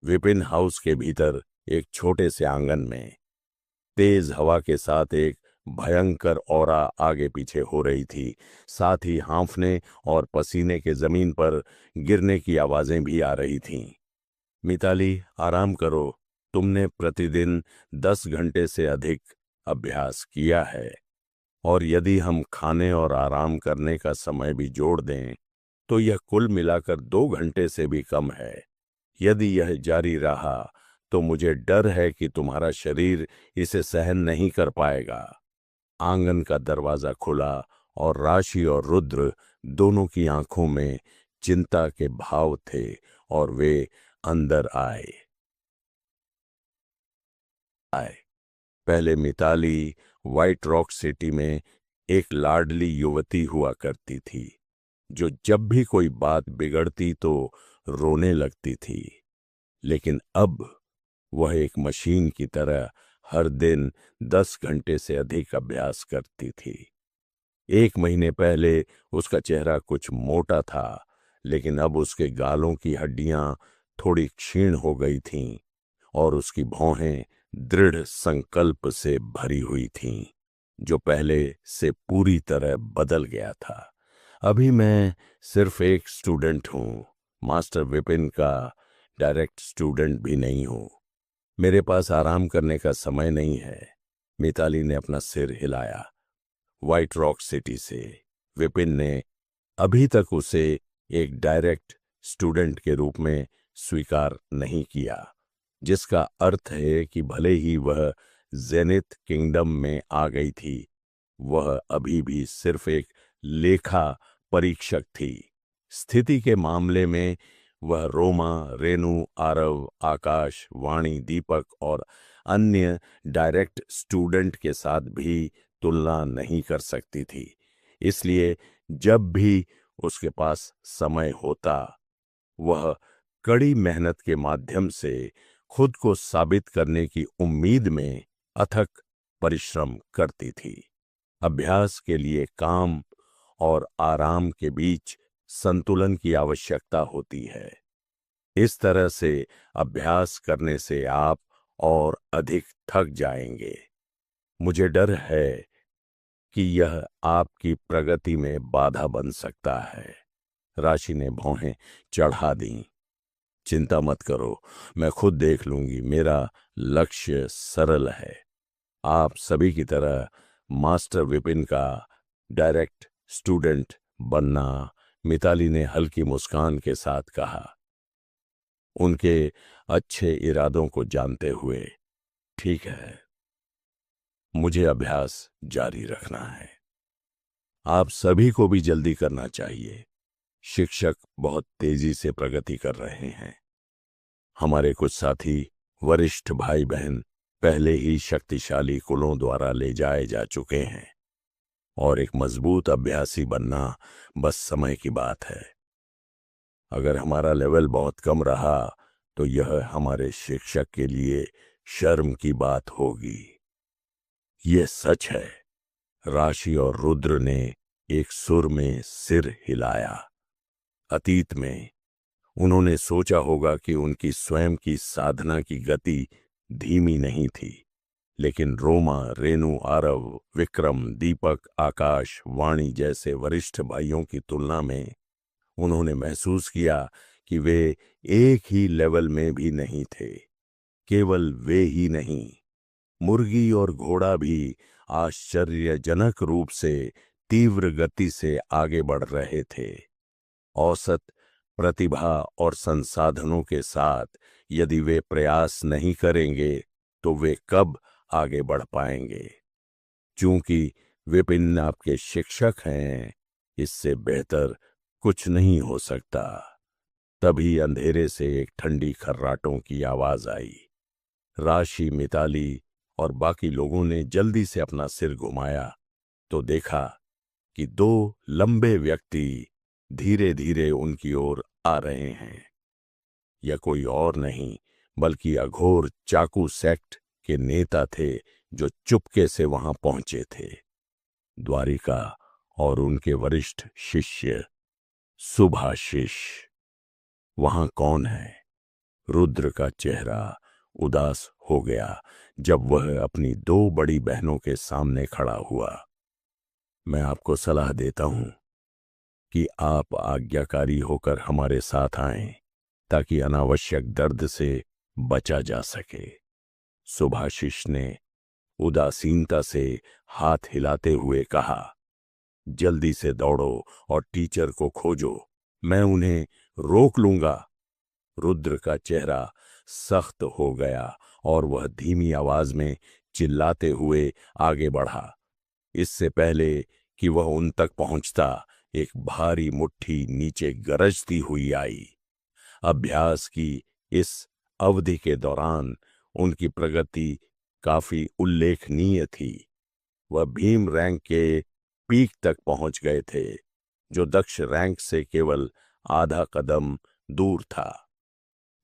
Vipin house के भीतर एक छोटे से आंगन में तेज हवा के साथ एक भयंकर औरा आगे पीछे हो रही थी। साथ ही हांफने और पसीने के जमीन पर गिरने की आवाजें भी आ रही थीं। मिताली, आराम करो। तुमने प्रतिदिन 10 घंटे से अधिक अभ्यास किया है, और यदि हम खाने और आराम करने का समय भी जोड़ दें तो यह कुल मिलाकर 2 घंटे से भी कम है। यदि यह जारी रहा तो मुझे डर है कि तुम्हारा शरीर इसे सहन नहीं कर पाएगा। आंगन का दरवाजा खुला और राशि और रुद्र दोनों की आंखों में चिंता के भाव थे, और वे अंदर आए। पहले मिताली व्हाइट रॉक सिटी में एक लाडली युवती हुआ करती थी, जो जब भी कोई बात बिगड़ती तो रोने लगती थी। लेकिन अब वह एक मशीन की तरह हर दिन 10 घंटे से अधिक अभ्यास करती थी। 1 महीने पहले उसका चेहरा कुछ मोटा था, लेकिन अब उसके गालों की हड्डियां थोड़ी क्षीण हो गई थीं और उसकी भौहें दृढ़ संकल्प से भरी हुई थीं, जो पहले से पूरी तरह बदल गया था। अभी मैं सिर्फ एक स्टूडेंट हूँ, मास्टर विपिन का डायरेक्ट स्टूडेंट भी नहीं हूँ। मेरे पास आराम करने का समय नहीं है। मिताली ने अपना सिर हिलाया। व्हाइट रॉक सिटी से विपिन ने अभी तक उसे एक डायरेक्ट स्टूडेंट के रूप में स्वीकार नहीं किया, जिसका अर्थ है कि भले ही वह जेनिथ किंगडम में आ गई थी, वह अभी भी सिर्फ एक लेखा परीक्षक थी। स्थिति के मामले में वह रोमा, रेणु, आरव, आकाश, वाणी, दीपक और अन्य डायरेक्ट स्टूडेंट के साथ भी तुलना नहीं कर सकती थी। इसलिए जब भी उसके पास समय होता, वह कड़ी मेहनत के माध्यम से खुद को साबित करने की उम्मीद में अथक परिश्रम करती थी। अभ्यास के लिए काम और आराम के बीच संतुलन की आवश्यकता होती है। इस तरह से अभ्यास करने से आप और अधिक थक जाएंगे। मुझे डर है कि यह आपकी प्रगति में बाधा बन सकता है। राशि ने भौहें चढ़ा दी। चिंता मत करो, मैं खुद देख लूंगी। मेरा लक्ष्य सरल है, आप सभी की तरह मास्टर विपिन का डायरेक्ट स्टूडेंट बनना। मिताली ने हल्की मुस्कान के साथ कहा, उनके अच्छे इरादों को जानते हुए। ठीक है, मुझे अभ्यास जारी रखना है। आप सभी को भी जल्दी करना चाहिए। शिक्षक बहुत तेजी से प्रगति कर रहे हैं। हमारे कुछ साथी वरिष्ठ भाई बहन पहले ही शक्तिशाली कुलों द्वारा ले जाए जा चुके हैं, और एक मजबूत अभ्यासी बनना बस समय की बात है। अगर हमारा लेवल बहुत कम रहा तो यह हमारे शिक्षक के लिए शर्म की बात होगी। यह सच है। राशि और रुद्र ने एक सुर में सिर हिलाया। अतीत में उन्होंने सोचा होगा कि उनकी स्वयं की साधना की गति धीमी नहीं थी, लेकिन रोमा, रेणु, आरव, विक्रम, दीपक, आकाश, वाणी जैसे वरिष्ठ भाइयों की तुलना में उन्होंने महसूस किया कि वे एक ही लेवल में भी नहीं थे। केवल वे ही नहीं, मुर्गी और घोड़ा भी आश्चर्यजनक रूप से तीव्र गति से आगे बढ़ रहे थे। औसत प्रतिभा और संसाधनों के साथ यदि वे प्रयास नहीं करेंगे तो वे कब आगे बढ़ पाएंगे। चूंकि विपिन आपके शिक्षक हैं, इससे बेहतर कुछ नहीं हो सकता। तभी अंधेरे से एक ठंडी खर्राटों की आवाज आई। राशि, मिताली और बाकी लोगों ने जल्दी से अपना सिर घुमाया तो देखा कि दो लंबे व्यक्ति धीरे धीरे उनकी ओर आ रहे हैं। यह कोई और नहीं बल्कि अघोर चाकू सेक्ट के नेता थे, जो चुपके से वहां पहुंचे थे। द्वारिका और उनके वरिष्ठ शिष्य सुभाशिष। वहां कौन है? रुद्र का चेहरा उदास हो गया जब वह अपनी दो बड़ी बहनों के सामने खड़ा हुआ। मैं आपको सलाह देता हूं कि आप आज्ञाकारी होकर हमारे साथ आएं ताकि अनावश्यक दर्द से बचा जा सके। सुभाशिष ने उदासीनता से हाथ हिलाते हुए कहा, जल्दी से दौड़ो और टीचर को खोजो, मैं उन्हें रोक लूंगा। रुद्र का चेहरा सख्त हो गया और वह धीमी आवाज में चिल्लाते हुए आगे बढ़ा। इससे पहले कि वह उन तक पहुंचता, एक भारी मुट्ठी नीचे गरजती हुई आई। अभ्यास की इस अवधि के दौरान उनकी प्रगति काफी उल्लेखनीय थी। वह भीम रैंक के पीक तक पहुंच गए थे, जो दक्ष रैंक से केवल आधा कदम दूर था।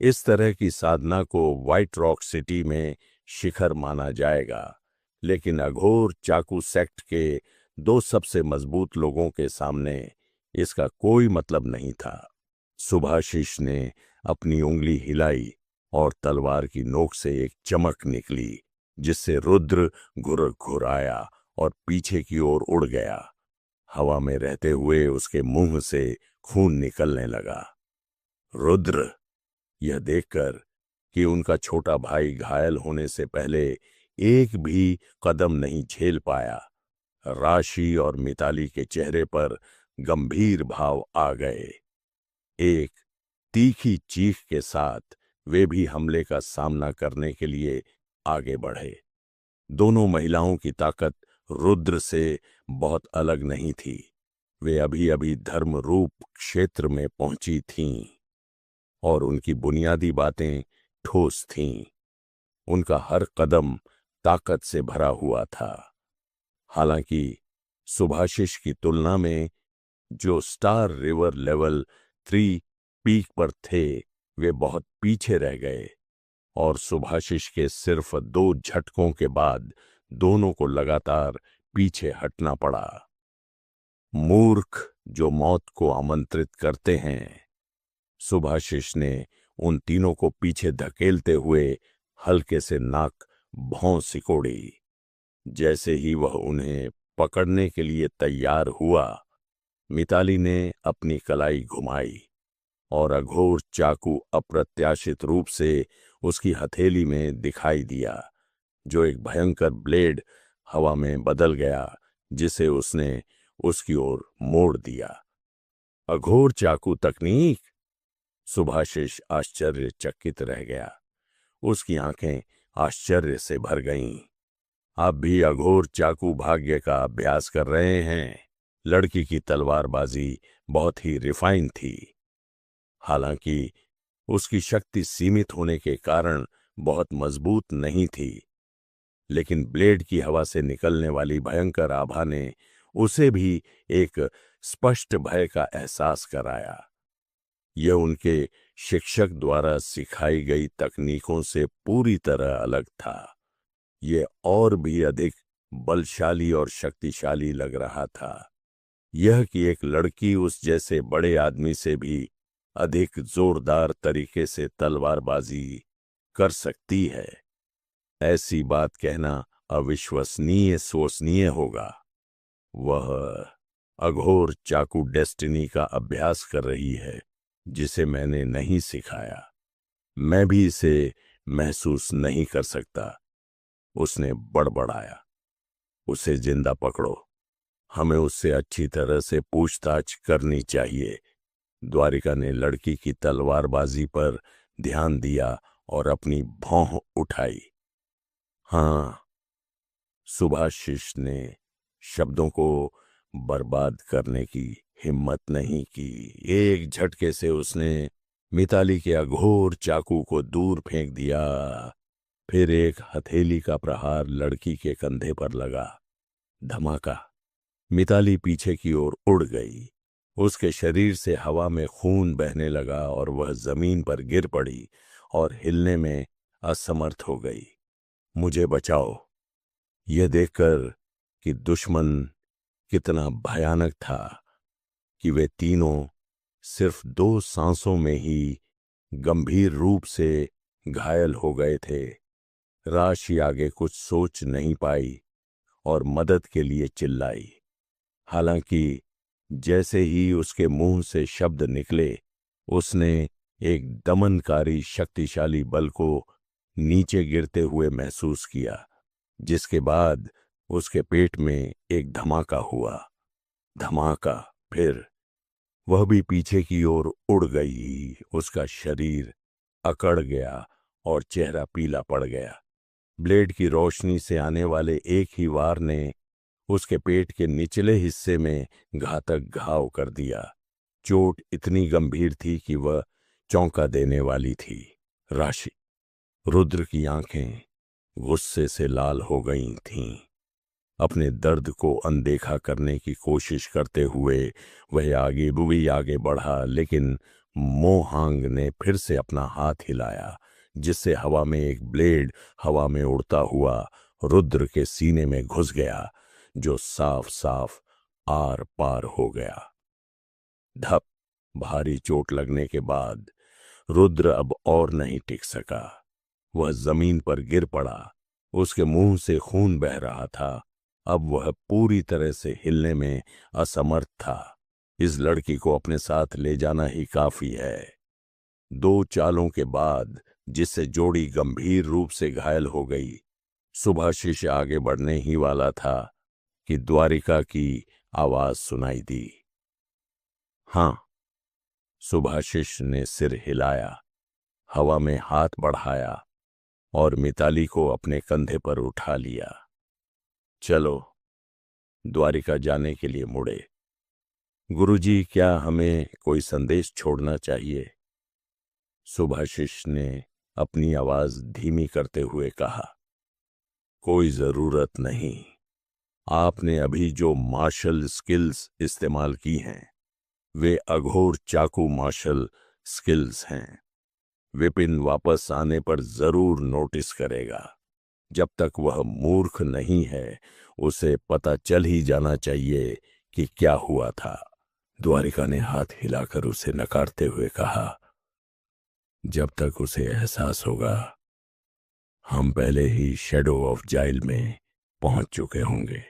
इस तरह की साधना को व्हाइट रॉक सिटी में शिखर माना जाएगा, लेकिन अघोर चाकू सेक्ट के दो सबसे मजबूत लोगों के सामने इसका कोई मतलब नहीं था। सुभाशिष ने अपनी उंगली हिलाई और तलवार की नोक से एक चमक निकली, जिससे रुद्र घुराया और पीछे की ओर उड़ गया। हवा में रहते हुए उसके मुंह से खून निकलने लगा। रुद्र, यह देखकर कि उनका छोटा भाई घायल होने से पहले एक भी कदम नहीं झेल पाया, राशि और मिताली के चेहरे पर गंभीर भाव आ गए। एक तीखी चीख के साथ वे भी हमले का सामना करने के लिए आगे बढ़े। दोनों महिलाओं की ताकत रुद्र से बहुत अलग नहीं थी। वे अभी अभी धर्म रूप क्षेत्र में पहुंची थीं और उनकी बुनियादी बातें ठोस थीं। उनका हर कदम ताकत से भरा हुआ था। हालांकि सुभाशिष की तुलना में जो स्टार रिवर लेवल 3 पीक पर थे, वे बहुत पीछे रह गए और सुभाशिष के सिर्फ 2 झटकों के बाद दोनों को लगातार पीछे हटना पड़ा। मूर्ख जो मौत को आमंत्रित करते हैं। सुभाशिष ने उन तीनों को पीछे धकेलते हुए हल्के से नाक भौं सिकोड़ी। जैसे ही वह उन्हें पकड़ने के लिए तैयार हुआ, मिताली ने अपनी कलाई घुमाई और अघोर चाकू अप्रत्याशित रूप से उसकी हथेली में दिखाई दिया, जो एक भयंकर ब्लेड हवा में बदल गया, जिसे उसने उसकी ओर मोड़ दिया। अघोर चाकू तकनीक? सुभाशिष आश्चर्यचकित रह गया। उसकी आंखें आश्चर्य से भर गईं। आप भी अघोर चाकू भाग्य का अभ्यास कर रहे हैं। लड़की की तलवारबाजी बहुत ही रिफाइन थी। हालांकि उसकी शक्ति सीमित होने के कारण बहुत मजबूत नहीं थी, लेकिन ब्लेड की हवा से निकलने वाली भयंकर आभा ने उसे भी एक स्पष्ट भय का एहसास कराया। यह उनके शिक्षक द्वारा सिखाई गई तकनीकों से पूरी तरह अलग था। यह और भी अधिक बलशाली और शक्तिशाली लग रहा था। यह कि एक लड़की उस जैसे बड़े आदमी से भी अधिक जोरदार तरीके से तलवारबाजी कर सकती है, ऐसी बात कहना अविश्वसनीय सोचनीय होगा। वह अघोर चाकू डेस्टिनी का अभ्यास कर रही है, जिसे मैंने नहीं सिखाया। मैं भी इसे महसूस नहीं कर सकता। उसने बड़बड़ाया। उसे जिंदा पकड़ो। हमें उससे अच्छी तरह से पूछताछ करनी चाहिए। द्वारिका ने लड़की की तलवारबाजी पर ध्यान दिया और अपनी भौं उठाई। हाँ, सुभाशिष ने शब्दों को बर्बाद करने की हिम्मत नहीं की। एक झटके से उसने मिताली के अघोर चाकू को दूर फेंक दिया। फिर एक हथेली का प्रहार लड़की के कंधे पर लगा। धमाका। मिताली पीछे की ओर उड़ गई। उसके शरीर से हवा में खून बहने लगा और वह जमीन पर गिर पड़ी और हिलने में असमर्थ हो गई। मुझे बचाओ। यह देखकर कि दुश्मन कितना भयानक था कि वे तीनों सिर्फ 2 सांसों में ही गंभीर रूप से घायल हो गए थे। राशि आगे कुछ सोच नहीं पाई और मदद के लिए चिल्लाई। हालांकि जैसे ही उसके मुंह से शब्द निकले, उसने एक दमनकारी शक्तिशाली बल को नीचे गिरते हुए महसूस किया, जिसके बाद उसके पेट में एक धमाका हुआ। धमाका, फिर वह भी पीछे की ओर उड़ गई। उसका शरीर अकड़ गया और चेहरा पीला पड़ गया। ब्लेड की रोशनी से आने वाले एक ही वार ने उसके पेट के निचले हिस्से में घातक घाव कर दिया। चोट इतनी गंभीर थी कि वह चौंका देने वाली थी। राशि, रुद्र की आंखें गुस्से से लाल हो गई थीं। अपने दर्द को अनदेखा करने की कोशिश करते हुए वह आगे बढ़ा, लेकिन मोहांग ने फिर से अपना हाथ हिलाया, जिससे हवा में एक ब्लेड हवा में उड़ता हुआ रुद्र के सीने में घुस गया, जो साफ साफ आर पार हो गया। धप, भारी चोट लगने के बाद रुद्र अब और नहीं टिक सका। वह जमीन पर गिर पड़ा। उसके मुंह से खून बह रहा था। अब वह पूरी तरह से हिलने में असमर्थ था। इस लड़की को अपने साथ ले जाना ही काफी है। 2 चालों के बाद, जिससे जोड़ी गंभीर रूप से घायल हो गई, सुभाशिष आगे बढ़ने ही वाला था कि द्वारिका की आवाज सुनाई दी। हाँ। सुभाशिष ने सिर हिलाया, हवा में हाथ बढ़ाया और मिताली को अपने कंधे पर उठा लिया। चलो, द्वारिका जाने के लिए मुड़े। गुरुजी, क्या हमें कोई संदेश छोड़ना चाहिए? सुभाशिष ने अपनी आवाज धीमी करते हुए कहा। कोई जरूरत नहीं। आपने अभी जो मार्शल स्किल्स इस्तेमाल की हैं, वे अघोर चाकू मार्शल स्किल्स हैं। विपिन वापस आने पर जरूर नोटिस करेगा। जब तक वह मूर्ख नहीं है, उसे पता चल ही जाना चाहिए कि क्या हुआ था। द्वारिका ने हाथ हिलाकर उसे नकारते हुए कहा, जब तक उसे एहसास होगा, हम पहले ही शैडो ऑफ जाइल में पहुंच चुके होंगे।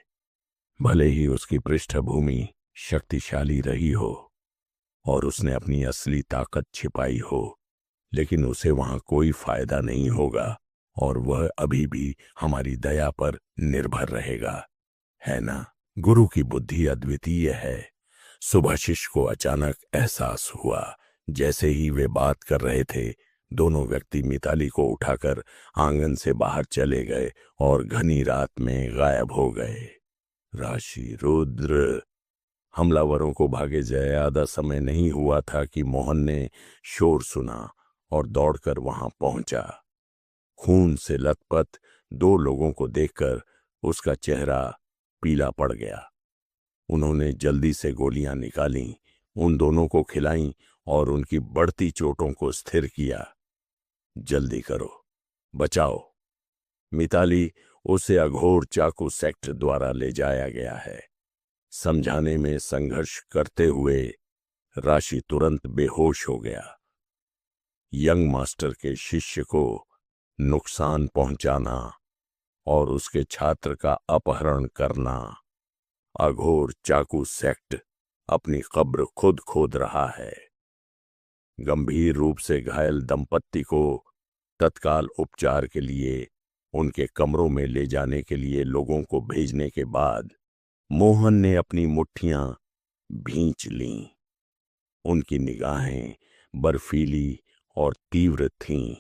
भले ही उसकी पृष्ठभूमि शक्तिशाली रही हो और उसने अपनी असली ताकत छिपाई हो, लेकिन उसे वहां कोई फायदा नहीं होगा और वह अभी भी हमारी दया पर निर्भर रहेगा, है ना? गुरु की बुद्धि अद्वितीय है। सुभाशिष को अचानक एहसास हुआ। जैसे ही वे बात कर रहे थे, दोनों व्यक्ति मिताली को उठाकर आंगन से बाहर चले गए और घनी रात में गायब हो गए। राशि, रुद्र। हमलावरों को भागे ज्यादा समय नहीं हुआ था कि मोहन ने शोर सुना और दौड़कर वहां पहुंचा। खून से लथपथ 2 लोगों को देखकर उसका चेहरा पीला पड़ गया। उन्होंने जल्दी से गोलियां निकालीं, उन दोनों को खिलाईं और उनकी बढ़ती चोटों को स्थिर किया। जल्दी करो, बचाओ। मिताली, उसे अघोर चाकू सेक्ट द्वारा ले जाया गया है। समझाने में संघर्ष करते हुए राशि तुरंत बेहोश हो गया। यंग मास्टर के शिष्य को नुकसान पहुंचाना और उसके छात्र का अपहरण करना। अघोर चाकू सेक्ट अपनी कब्र खुद खोद रहा है। गंभीर रूप से घायल दंपत्ति को तत्काल उपचार के लिए उनके कमरों में ले जाने के लिए लोगों को भेजने के बाद मोहन ने अपनी मुट्ठियां भींच लीं। उनकी निगाहें बर्फीली और तीव्र थीं।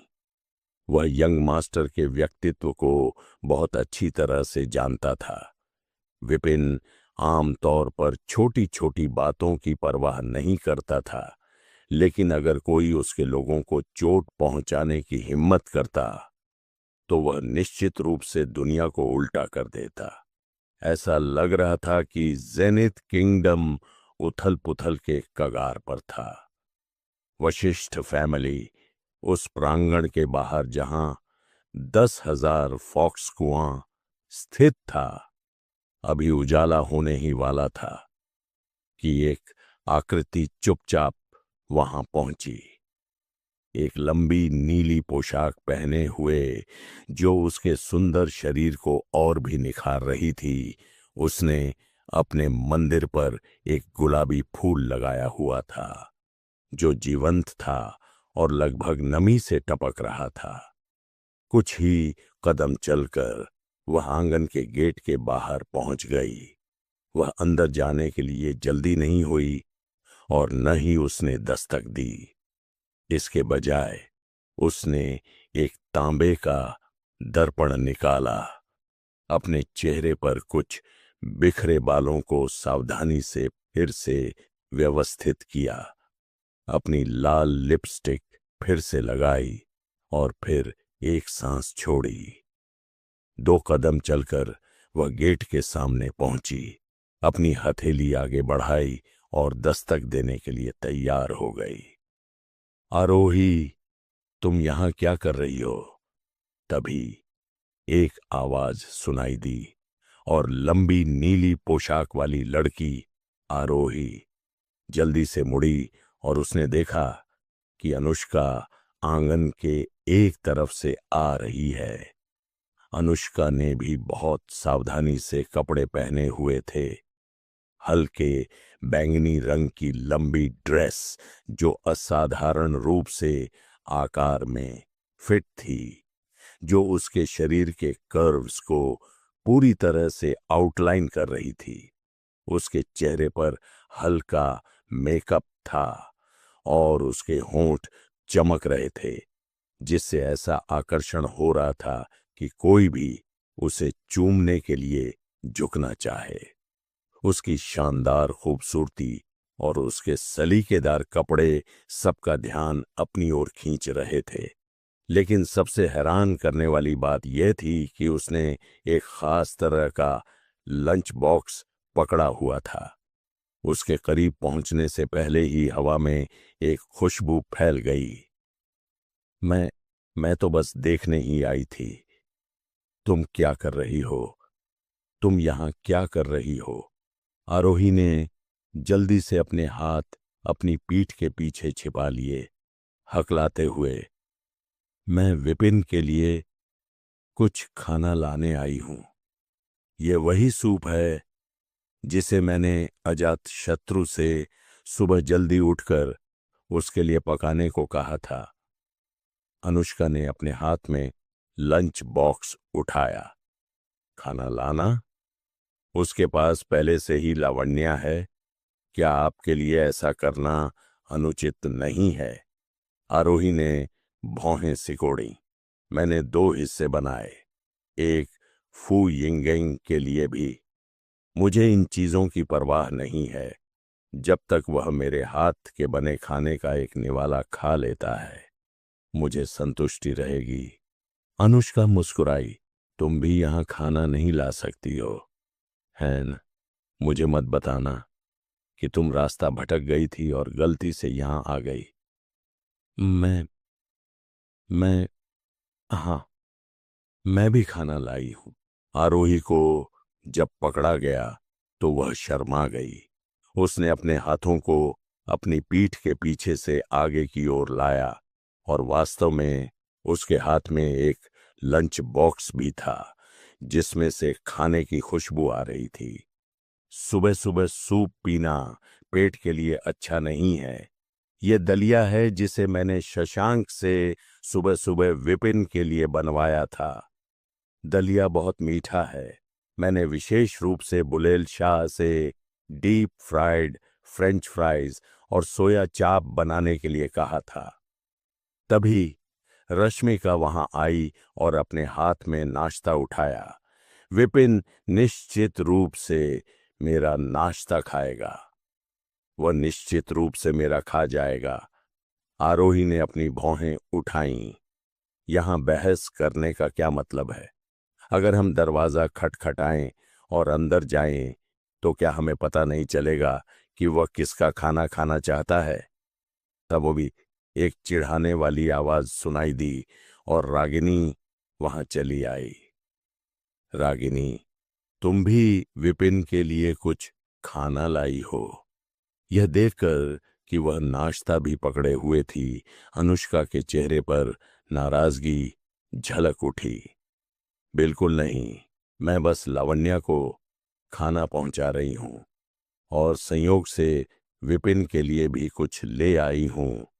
वह यंग मास्टर के व्यक्तित्व को बहुत अच्छी तरह से जानता था। विपिन आमतौर पर छोटी छोटी बातों की परवाह नहीं करता था, लेकिन अगर कोई उसके लोगों को चोट पहुंचाने की हिम्मत करता, तो वह निश्चित रूप से दुनिया को उल्टा कर देता। ऐसा लग रहा था कि जेनिथ किंगडम उथल पुथल के कगार पर था। वशिष्ठ फैमिली उस प्रांगण के बाहर, जहां 10,000 फॉक्स कुआं स्थित था, अभी उजाला होने ही वाला था कि एक आकृति चुपचाप वहां पहुंची। एक लंबी नीली पोशाक पहने हुए, जो उसके सुंदर शरीर को और भी निखार रही थी। उसने अपने मंदिर पर एक गुलाबी फूल लगाया हुआ था, जो जीवंत था और लगभग नमी से टपक रहा था। कुछ ही कदम चलकर वह आंगन के गेट के बाहर पहुंच गई। वह अंदर जाने के लिए जल्दी नहीं हुई और न ही उसने दस्तक दी। इसके बजाय उसने एक तांबे का दर्पण निकाला, अपने चेहरे पर कुछ बिखरे बालों को सावधानी से फिर से व्यवस्थित किया, अपनी लाल लिपस्टिक फिर से लगाई और फिर एक सांस छोड़ी। 2 कदम चलकर वह गेट के सामने पहुंची, अपनी हथेली आगे बढ़ाई और दस्तक देने के लिए तैयार हो गई। आरोही, तुम यहां क्या कर रही हो? तभी एक आवाज सुनाई दी और लंबी नीली पोशाक वाली लड़की आरोही जल्दी से मुड़ी और उसने देखा कि अनुष्का आंगन के एक तरफ से आ रही है। अनुष्का ने भी बहुत सावधानी से कपड़े पहने हुए थे, हल्के बैंगनी रंग की लंबी ड्रेस जो असाधारण रूप से आकार में फिट थी, जो उसके शरीर के कर्व्स को पूरी तरह से आउटलाइन कर रही थी। उसके चेहरे पर हल्का मेकअप था और उसके होंठ चमक रहे थे, जिससे ऐसा आकर्षण हो रहा था कि कोई भी उसे चूमने के लिए झुकना चाहे। उसकी शानदार खूबसूरती और उसके सलीकेदार कपड़े सबका ध्यान अपनी ओर खींच रहे थे। लेकिन सबसे हैरान करने वाली बात यह थी कि उसने एक खास तरह का लंच बॉक्स पकड़ा हुआ था। उसके करीब पहुंचने से पहले ही हवा में एक खुशबू फैल गई। मैं तो बस देखने ही आई थी। तुम क्या कर रही हो? तुम यहां क्या कर रही हो? आरोही ने जल्दी से अपने हाथ अपनी पीठ के पीछे छिपा लिए, हकलाते हुए, मैं विपिन के लिए कुछ खाना लाने आई हूं। ये वही सूप है जिसे मैंने अजात शत्रु से सुबह जल्दी उठकर उसके लिए पकाने को कहा था। अनुष्का ने अपने हाथ में लंच बॉक्स उठाया। खाना लाना? उसके पास पहले से ही लावण्या है। क्या आपके लिए ऐसा करना अनुचित नहीं है? आरोही ने भौहें सिकोड़ी। मैंने 2 हिस्से बनाए, एक फू यिंगेंग के लिए भी। मुझे इन चीजों की परवाह नहीं है, जब तक वह मेरे हाथ के बने खाने का एक निवाला खा लेता है, मुझे संतुष्टि रहेगी। अनुष्का मुस्कुराई। तुम भी यहां खाना नहीं ला सकती हो, है न? मुझे मत बताना कि तुम रास्ता भटक गई थी और गलती से यहां आ गई। मैं मैं हाँ, मैं भी खाना लाई हूं। आरोही को जब पकड़ा गया तो वह शर्मा गई। उसने अपने हाथों को अपनी पीठ के पीछे से आगे की ओर लाया और वास्तव में उसके हाथ में एक लंच बॉक्स भी था, जिसमें से खाने की खुशबू आ रही थी। सुबह सुबह सूप पीना पेट के लिए अच्छा नहीं है। यह दलिया है जिसे मैंने शशांक से सुबह सुबह विपिन के लिए बनवाया था। दलिया बहुत मीठा है। मैंने विशेष रूप से बुलेल शाह से डीप फ्राइड फ्रेंच फ्राइज और सोया चाप बनाने के लिए कहा था। तभी रश्मिका वहां आई और अपने हाथ में नाश्ता उठाया। विपिन निश्चित रूप से मेरा नाश्ता खाएगा। वह निश्चित रूप से मेरा खा जाएगा। आरोही ने अपनी भौहें उठाईं। यहां बहस करने का क्या मतलब है? अगर हम दरवाजा खटखटाएं और अंदर जाएं, तो क्या हमें पता नहीं चलेगा कि वह किसका खाना खाना चाहता है? तब वो भी एक चिढ़ाने वाली आवाज सुनाई दी और रागिनी वहां चली आई। रागिनी, तुम भी विपिन के लिए कुछ खाना लाई हो। यह देखकर कि वह नाश्ता भी पकड़े हुए थी, अनुष्का के चेहरे पर नाराजगी झलक उठी। बिल्कुल नहीं, मैं बस लावण्या को खाना पहुंचा रही हूं और संयोग से विपिन के लिए भी कुछ ले आई हूं।